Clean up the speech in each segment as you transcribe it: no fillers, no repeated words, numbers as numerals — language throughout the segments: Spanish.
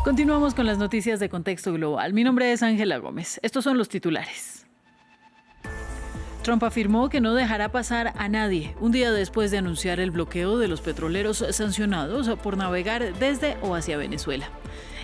Continuamos con las noticias de Contexto Global. Mi nombre es Ángela Gómez. Estos son los titulares. Trump afirmó que no dejará pasar a nadie un día después de anunciar el bloqueo de los petroleros sancionados por navegar desde o hacia Venezuela.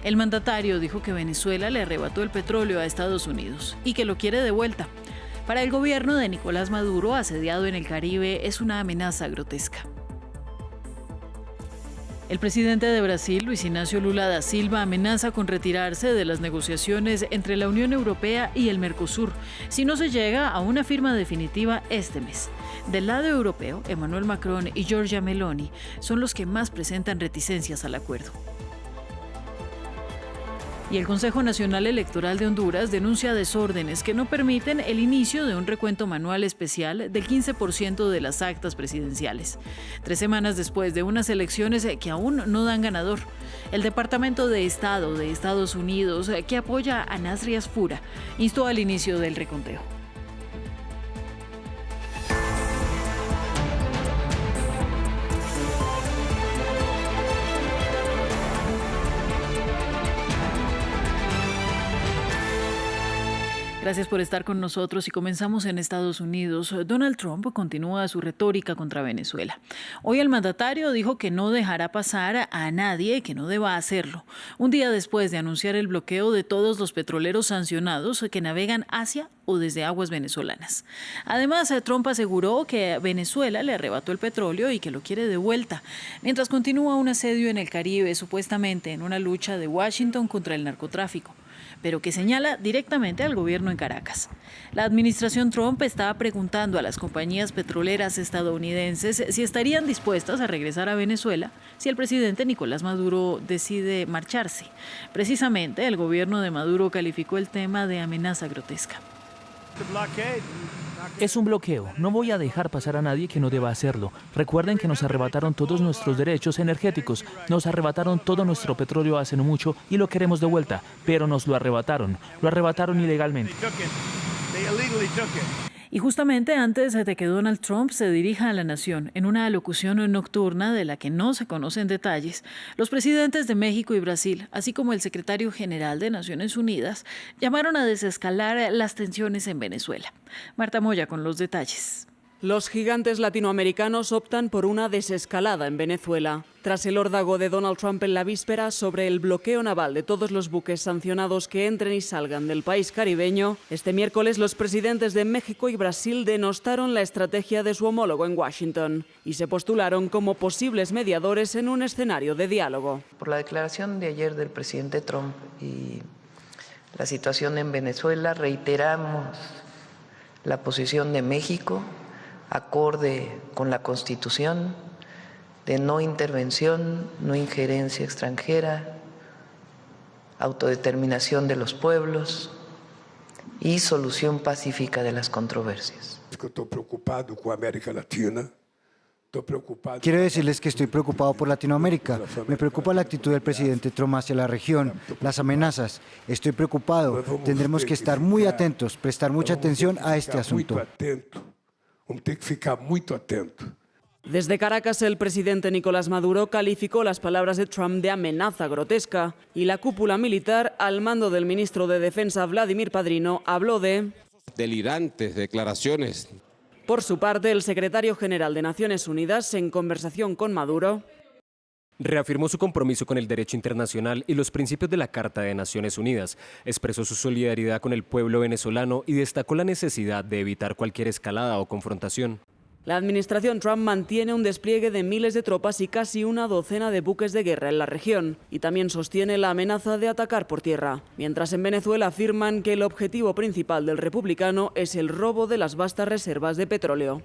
El mandatario dijo que Venezuela le arrebató el petróleo a Estados Unidos y que lo quiere de vuelta. Para el gobierno de Nicolás Maduro, asediado en el Caribe, es una amenaza grotesca. El presidente de Brasil, Luis Inácio Lula da Silva, amenaza con retirarse de las negociaciones entre la Unión Europea y el Mercosur si no se llega a una firma definitiva este mes. Del lado europeo, Emmanuel Macron y Giorgia Meloni son los que más presentan reticencias al acuerdo. Y el Consejo Nacional Electoral de Honduras denuncia desórdenes que no permiten el inicio de un recuento manual especial del 15% de las actas presidenciales. 3 semanas después de unas elecciones que aún no dan ganador, el Departamento de Estado de Estados Unidos, que apoya a Nasri Asfura, instó al inicio del reconteo. Gracias por estar con nosotros y comenzamos en Estados Unidos. Donald Trump continúa su retórica contra Venezuela. Hoy el mandatario dijo que no dejará pasar a nadie que no deba hacerlo, un día después de anunciar el bloqueo de todos los petroleros sancionados que navegan hacia o desde aguas venezolanas. Además, Trump aseguró que Venezuela le arrebató el petróleo y que lo quiere de vuelta, mientras continúa un asedio en el Caribe, supuestamente en una lucha de Washington contra el narcotráfico, pero que señala directamente al gobierno en Caracas. La administración Trump está preguntando a las compañías petroleras estadounidenses si estarían dispuestas a regresar a Venezuela si el presidente Nicolás Maduro decide marcharse. Precisamente, el gobierno de Maduro calificó el tema de amenaza grotesca. Es un bloqueo. No voy a dejar pasar a nadie que no deba hacerlo. Recuerden que nos arrebataron todos nuestros derechos energéticos. Nos arrebataron todo nuestro petróleo hace no mucho y lo queremos de vuelta. Pero nos lo arrebataron. Lo arrebataron ilegalmente. Y justamente antes de que Donald Trump se dirija a la nación en una alocución nocturna de la que no se conocen detalles, los presidentes de México y Brasil, así como el secretario general de Naciones Unidas, llamaron a desescalar las tensiones en Venezuela. Marta Moya con los detalles. Los gigantes latinoamericanos optan por una desescalada en Venezuela. Tras el órdago de Donald Trump en la víspera sobre el bloqueo naval de todos los buques sancionados que entren y salgan del país caribeño, este miércoles los presidentes de México y Brasil denostaron la estrategia de su homólogo en Washington y se postularon como posibles mediadores en un escenario de diálogo. Por la declaración de ayer del presidente Trump y la situación en Venezuela, reiteramos la posición de México acorde con la Constitución, de no intervención, no injerencia extranjera, autodeterminación de los pueblos y solución pacífica de las controversias. Estoy preocupado con América Latina. Quiero decirles que estoy preocupado por Latinoamérica. Me preocupa la actitud del presidente Trump hacia la región, las amenazas. Estoy preocupado. Tendremos que estar muy atentos, prestar mucha atención a este asunto. Vamos ter que ficar muito atento. Desde Caracas, el presidente Nicolás Maduro calificó las palabras de Trump de amenaza grotesca y la cúpula militar, al mando del ministro de Defensa Vladimir Padrino, habló de delirantes declaraciones. Por su parte, el secretario general de Naciones Unidas, en conversación con Maduro, reafirmó su compromiso con el derecho internacional y los principios de la Carta de Naciones Unidas, expresó su solidaridad con el pueblo venezolano y destacó la necesidad de evitar cualquier escalada o confrontación. La administración Trump mantiene un despliegue de miles de tropas y casi una docena de buques de guerra en la región y también sostiene la amenaza de atacar por tierra, mientras en Venezuela afirman que el objetivo principal del republicano es el robo de las vastas reservas de petróleo.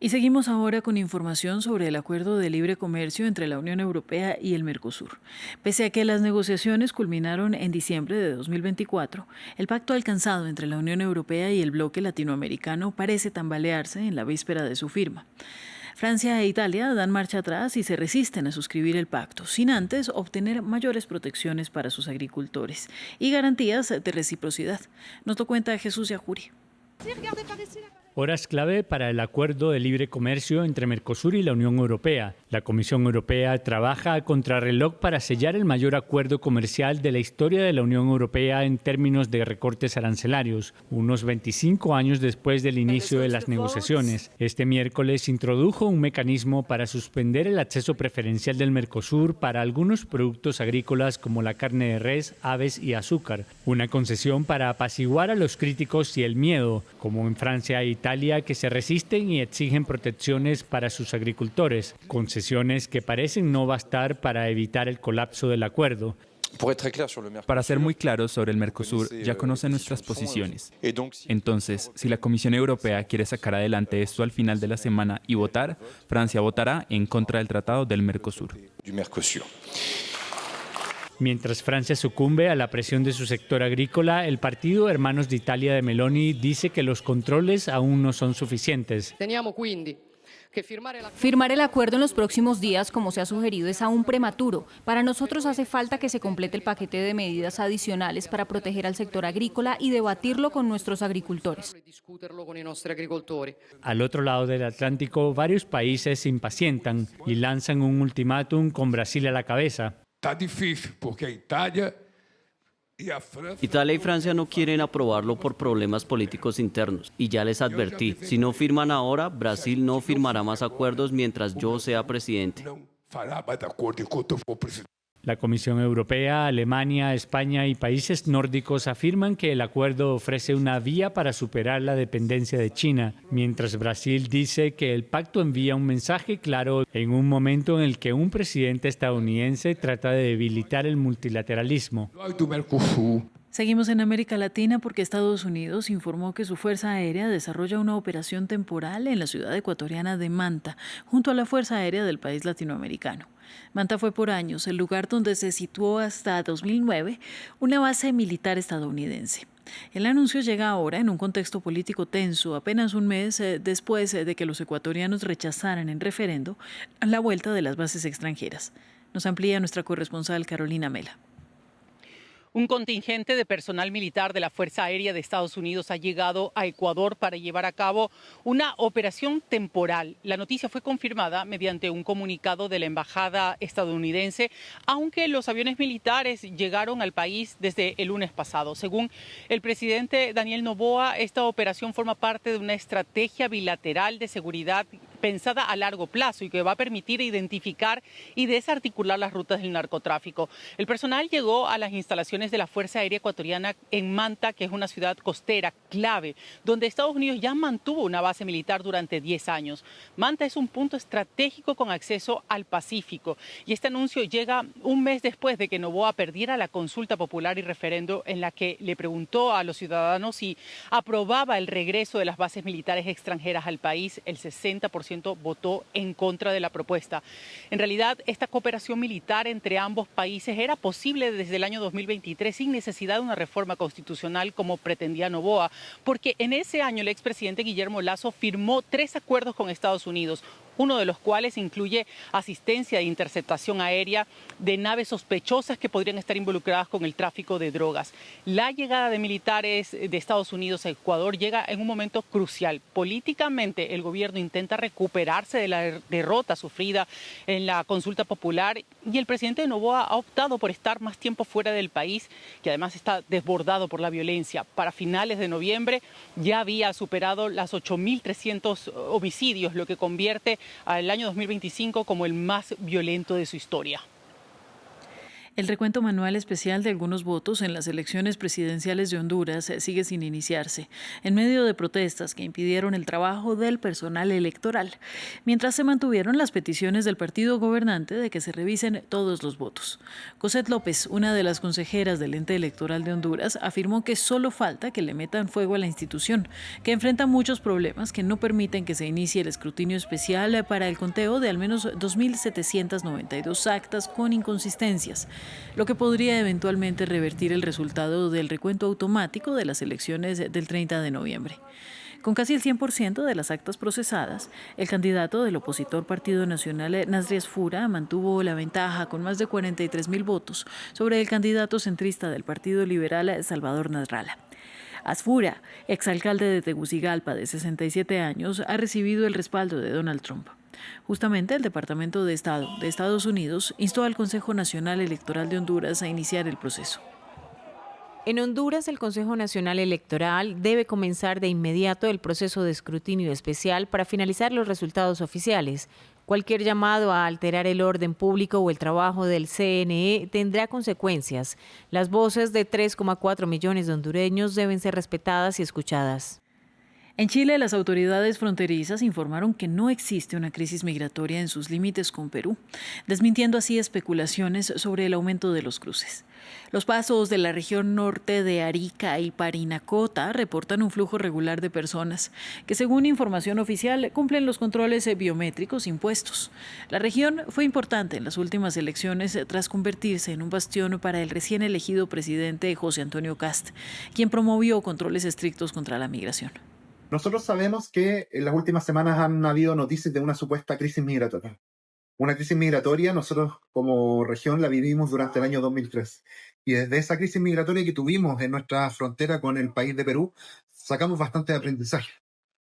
Y seguimos ahora con información sobre el acuerdo de libre comercio entre la Unión Europea y el Mercosur. Pese a que las negociaciones culminaron en diciembre de 2024, el pacto alcanzado entre la Unión Europea y el bloque latinoamericano parece tambalearse en la víspera de su firma. Francia e Italia dan marcha atrás y se resisten a suscribir el pacto, sin antes obtener mayores protecciones para sus agricultores y garantías de reciprocidad. Nos lo cuenta Jesús Yajuri. Horas clave para el acuerdo de libre comercio entre Mercosur y la Unión Europea. La Comisión Europea trabaja a contrarreloj para sellar el mayor acuerdo comercial de la historia de la Unión Europea en términos de recortes arancelarios, unos 25 años después del inicio de las negociaciones. Este miércoles introdujo un mecanismo para suspender el acceso preferencial del Mercosur para algunos productos agrícolas como la carne de res, aves y azúcar. Una concesión para apaciguar a los críticos y el miedo, como en Francia e Italia, que se resisten y exigen protecciones para sus agricultores, concesiones que parecen no bastar para evitar el colapso del acuerdo. Para ser muy claros sobre el Mercosur, ya conocen nuestras posiciones. Entonces, si la Comisión Europea quiere sacar adelante esto al final de la semana y votar, Francia votará en contra del Tratado del Mercosur. Mientras Francia sucumbe a la presión de su sector agrícola, el partido Hermanos de Italia de Meloni dice que los controles aún no son suficientes. Firmar el acuerdo en los próximos días, como se ha sugerido, es aún prematuro. Para nosotros hace falta que se complete el paquete de medidas adicionales para proteger al sector agrícola y debatirlo con nuestros agricultores. Al otro lado del Atlántico, varios países se impacientan y lanzan un ultimátum con Brasil a la cabeza. Está difícil porque Italia y Francia no quieren aprobarlo por problemas políticos internos. Y ya les advertí, si no firman ahora, Brasil no firmará más acuerdos mientras yo sea presidente. La Comisión Europea, Alemania, España y países nórdicos afirman que el acuerdo ofrece una vía para superar la dependencia de China, mientras Brasil dice que el pacto envía un mensaje claro en un momento en el que un presidente estadounidense trata de debilitar el multilateralismo. Seguimos en América Latina porque Estados Unidos informó que su Fuerza Aérea desarrolla una operación temporal en la ciudad ecuatoriana de Manta, junto a la Fuerza Aérea del país latinoamericano. Manta fue por años el lugar donde se situó hasta 2009 una base militar estadounidense. El anuncio llega ahora en un contexto político tenso, apenas un mes después de que los ecuatorianos rechazaran en referendo la vuelta de las bases extranjeras. Nos amplía nuestra corresponsal Carolina Mela. Un contingente de personal militar de la Fuerza Aérea de Estados Unidos ha llegado a Ecuador para llevar a cabo una operación temporal. La noticia fue confirmada mediante un comunicado de la embajada estadounidense, aunque los aviones militares llegaron al país desde el lunes pasado. Según el presidente Daniel Noboa, esta operación forma parte de una estrategia bilateral de seguridad pensada a largo plazo y que va a permitir identificar y desarticular las rutas del narcotráfico. El personal llegó a las instalaciones de la Fuerza Aérea Ecuatoriana en Manta, que es una ciudad costera clave, donde Estados Unidos ya mantuvo una base militar durante 10 años. Manta es un punto estratégico con acceso al Pacífico y este anuncio llega un mes después de que Noboa perdiera la consulta popular y referendo en la que le preguntó a los ciudadanos si aprobaba el regreso de las bases militares extranjeras al país. El 60% votó en contra de la propuesta. En realidad, esta cooperación militar entre ambos países era posible desde el año 2023 sin necesidad de una reforma constitucional como pretendía Noboa, porque en ese año el expresidente Guillermo Lasso firmó 3 acuerdos con Estados Unidos, uno de los cuales incluye asistencia e interceptación aérea de naves sospechosas que podrían estar involucradas con el tráfico de drogas. La llegada de militares de Estados Unidos a Ecuador llega en un momento crucial. Políticamente, el gobierno intenta recuperarse de la derrota sufrida en la consulta popular y el presidente Noboa ha optado por estar más tiempo fuera del país, que además está desbordado por la violencia. Para finales de noviembre ya había superado las 8.300 homicidios, lo que convierte al año 2025 como el más violento de su historia. El recuento manual especial de algunos votos en las elecciones presidenciales de Honduras sigue sin iniciarse, en medio de protestas que impidieron el trabajo del personal electoral, mientras se mantuvieron las peticiones del partido gobernante de que se revisen todos los votos. Cosette López, una de las consejeras del ente electoral de Honduras, afirmó que solo falta que le metan fuego a la institución, que enfrenta muchos problemas que no permiten que se inicie el escrutinio especial para el conteo de al menos 2.792 actas con inconsistencias, lo que podría eventualmente revertir el resultado del recuento automático de las elecciones del 30 de noviembre. Con casi el 100% de las actas procesadas, el candidato del opositor Partido Nacional, Nasri Asfura, mantuvo la ventaja con más de 43.000 votos sobre el candidato centrista del Partido Liberal, Salvador Nasralla. Asfura, exalcalde de Tegucigalpa de 67 años, ha recibido el respaldo de Donald Trump. Justamente el Departamento de Estado de Estados Unidos instó al Consejo Nacional Electoral de Honduras a iniciar el proceso. En Honduras, el Consejo Nacional Electoral debe comenzar de inmediato el proceso de escrutinio especial para finalizar los resultados oficiales. Cualquier llamado a alterar el orden público o el trabajo del CNE tendrá consecuencias. Las voces de 3,4 millones de hondureños deben ser respetadas y escuchadas. En Chile, las autoridades fronterizas informaron que no existe una crisis migratoria en sus límites con Perú, desmintiendo así especulaciones sobre el aumento de los cruces. Los pasos de la región norte de Arica y Parinacota reportan un flujo regular de personas que, según información oficial, cumplen los controles biométricos impuestos. La región fue importante en las últimas elecciones tras convertirse en un bastión para el recién elegido presidente José Antonio Kast, quien promovió controles estrictos contra la migración. Nosotros sabemos que en las últimas semanas han habido noticias de una supuesta crisis migratoria. Una crisis migratoria, nosotros como región la vivimos durante el año 2003. Y desde esa crisis migratoria que tuvimos en nuestra frontera con el país de Perú, sacamos bastante aprendizaje.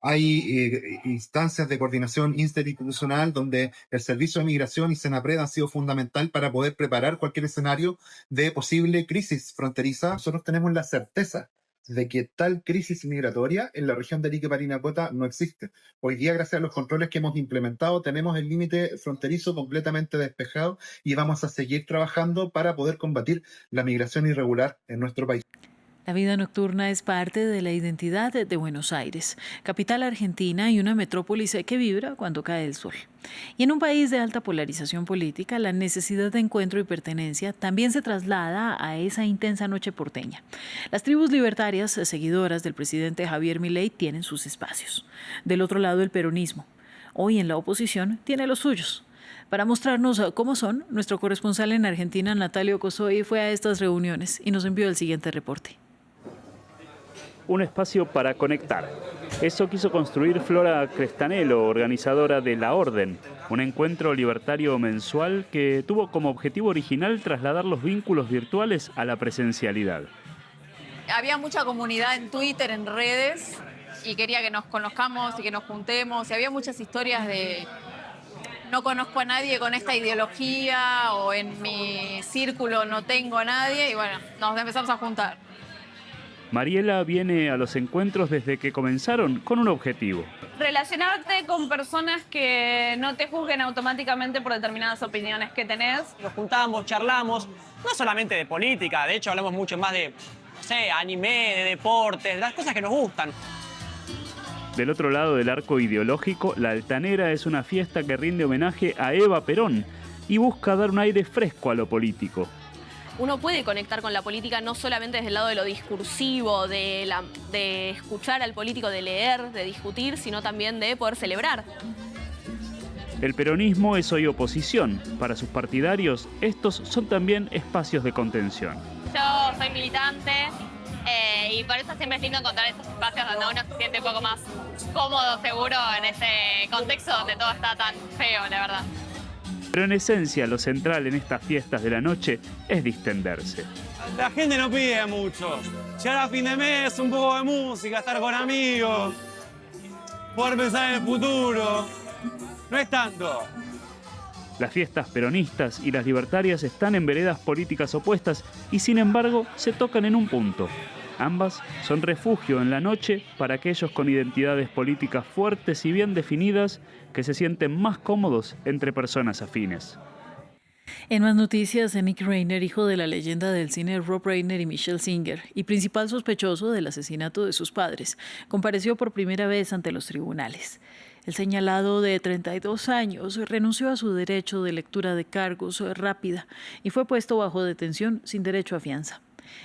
Hay instancias de coordinación interinstitucional donde el Servicio de Migración y Senapred han sido fundamental para poder preparar cualquier escenario de posible crisis fronteriza. Nosotros tenemos la certeza de que tal crisis migratoria en la región de Arica y Parinacota no existe. Hoy día, gracias a los controles que hemos implementado, tenemos el límite fronterizo completamente despejado y vamos a seguir trabajando para poder combatir la migración irregular en nuestro país. La vida nocturna es parte de la identidad de Buenos Aires, capital argentina y una metrópolis que vibra cuando cae el sol. Y en un país de alta polarización política, la necesidad de encuentro y pertenencia también se traslada a esa intensa noche porteña. Las tribus libertarias, seguidoras del presidente Javier Milei, tienen sus espacios. Del otro lado, el peronismo. Hoy en la oposición tiene los suyos. Para mostrarnos cómo son, nuestro corresponsal en Argentina, Natalio Cosoy, fue a estas reuniones y nos envió el siguiente reporte. Un espacio para conectar. Eso quiso construir Flora Crestanelo, organizadora de La Orden, un encuentro libertario mensual que tuvo como objetivo original trasladar los vínculos virtuales a la presencialidad. Había mucha comunidad en Twitter, en redes, y quería que nos conozcamos y que nos juntemos. Y había muchas historias de no conozco a nadie con esta ideología o en mi círculo no tengo a nadie y bueno, nos empezamos a juntar. Mariela viene a los encuentros desde que comenzaron con un objetivo. Relacionarte con personas que no te juzguen automáticamente por determinadas opiniones que tenés. Nos juntamos, charlamos, no solamente de política, de hecho hablamos mucho más de, no sé, anime, de deportes, de las cosas que nos gustan. Del otro lado del arco ideológico, La Altanera es una fiesta que rinde homenaje a Eva Perón y busca dar un aire fresco a lo político. Uno puede conectar con la política no solamente desde el lado de lo discursivo, de escuchar al político, de leer, de discutir, sino también de poder celebrar. El peronismo es hoy oposición. Para sus partidarios, estos son también espacios de contención. Yo soy militante y por eso siempre es lindo encontrar estos espacios donde uno se siente un poco más cómodo, seguro, en ese contexto donde todo está tan feo, la verdad. Pero en esencia, lo central en estas fiestas de la noche es distenderse. La gente no pide mucho. Llegar a fin de mes, un poco de música, estar con amigos, poder pensar en el futuro. No es tanto. Las fiestas peronistas y las libertarias están en veredas políticas opuestas y sin embargo se tocan en un punto. Ambas son refugio en la noche para aquellos con identidades políticas fuertes y bien definidas que se sienten más cómodos entre personas afines. En más noticias, Nick Reiner, hijo de la leyenda del cine Rob Reiner y Michelle Singer, y principal sospechoso del asesinato de sus padres, compareció por primera vez ante los tribunales. El señalado de 32 años renunció a su derecho de lectura de cargos rápida y fue puesto bajo detención sin derecho a fianza.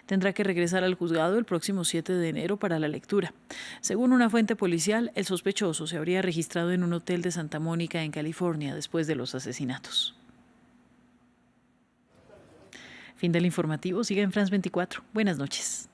Tendrá que regresar al juzgado el próximo 7 de enero para la lectura. Según una fuente policial, el sospechoso se habría registrado en un hotel de Santa Mónica, en California, después de los asesinatos. Fin del informativo. Siga en France 24. Buenas noches.